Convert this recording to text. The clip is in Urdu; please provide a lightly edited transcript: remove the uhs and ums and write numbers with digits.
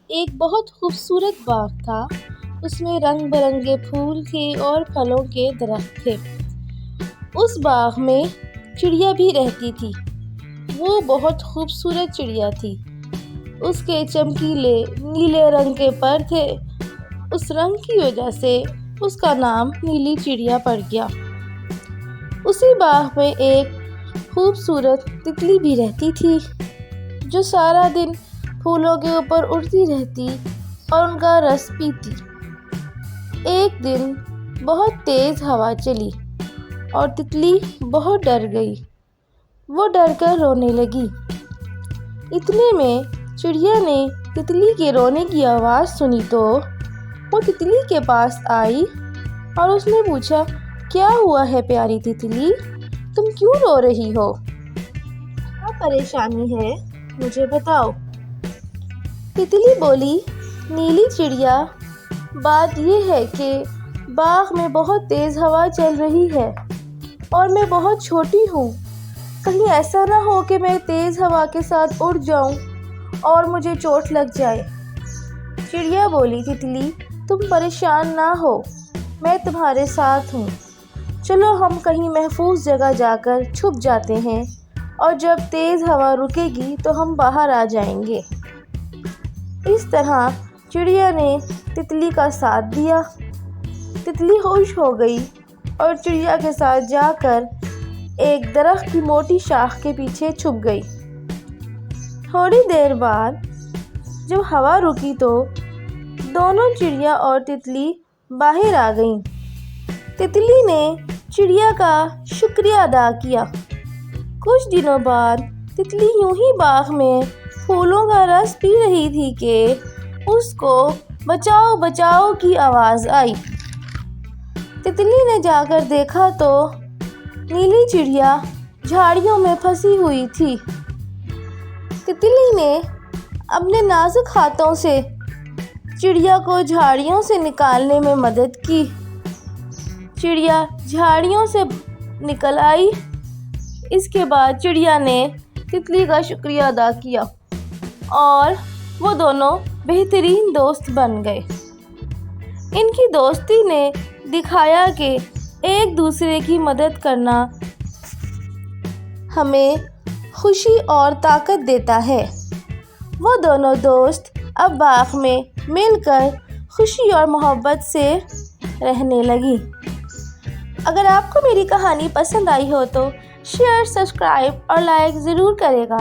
ایک بہت خوبصورت باغ تھا۔ اس میں رنگ برنگے پھول تھے اور پھلوں کے درخت تھے۔ اس باغ میں چڑیا بھی رہتی تھی۔ وہ بہت خوبصورت چڑیا تھی۔ اس کے چمکیلے نیلے رنگ کے پر تھے۔ اس رنگ کی وجہ سے اس کا نام نیلی چڑیا پڑ گیا۔ اسی باغ میں ایک خوبصورت تتلی بھی رہتی تھی جو سارا دن پھولوں کے اوپر اڑتی رہتی اور ان کا رس پیتی۔ ایک دن بہت تیز ہوا چلی اور تتلی بہت ڈر گئی۔ وہ ڈر کر رونے لگی۔ اتنے میں چڑیا نے تتلی کے رونے کی آواز سنی تو وہ تتلی کے پاس آئی اور اس نے پوچھا، کیا ہوا ہے پیاری تتلی؟ تم کیوں رو رہی ہو؟ کیا پریشانی ہے؟ مجھے بتاؤ۔ تتلی بولی، نیلی چڑیا، بات یہ ہے کہ باغ میں بہت تیز ہوا چل رہی ہے اور میں بہت چھوٹی ہوں۔ کہیں ایسا نہ ہو کہ میں تیز ہوا کے ساتھ اڑ جاؤں اور مجھے چوٹ لگ جائے۔ چڑیا بولی، تتلی تم پریشان نہ ہو، میں تمہارے ساتھ ہوں۔ چلو ہم کہیں محفوظ جگہ جا کر چھپ جاتے ہیں اور جب تیز ہوا رکے گی تو ہم باہر آ جائیں گے۔ اس طرح چڑیا نے تتلی کا ساتھ دیا۔ تتلی خوش ہو گئی اور چڑیا کے ساتھ جا کر ایک درخت کی موٹی شاخ کے پیچھے چھپ گئی۔ تھوڑی دیر بعد جب ہوا رکی تو دونوں چڑیا اور تتلی باہر آ گئیں۔ تتلی نے چڑیا کا شکریہ ادا کیا۔ کچھ دنوں بعد تتلی یوں ہی باغ میں پھولوں کا رس پی رہی تھی کہ اس کو بچاؤ بچاؤ کی آواز آئی۔ تتلی نے جا کر دیکھا تو نیلی چڑیا جھاڑیوں میں پھنسی ہوئی تھی۔ تتلی نے اپنے نازک ہاتھوں سے چڑیا کو جھاڑیوں سے نکالنے میں مدد کی۔ چڑیا جھاڑیوں سے نکل آئی۔ اس کے بعد چڑیا نے تتلی کا شکریہ ادا کیا اور وہ دونوں بہترین دوست بن گئے۔ ان کی دوستی نے دکھایا کہ ایک دوسرے کی مدد کرنا ہمیں خوشی اور طاقت دیتا ہے۔ وہ دونوں دوست اب باغ میں مل کر خوشی اور محبت سے رہنے لگی۔ اگر آپ کو میری کہانی پسند آئی ہو تو شیئر، سبسکرائب اور لائک ضرور کرے گا۔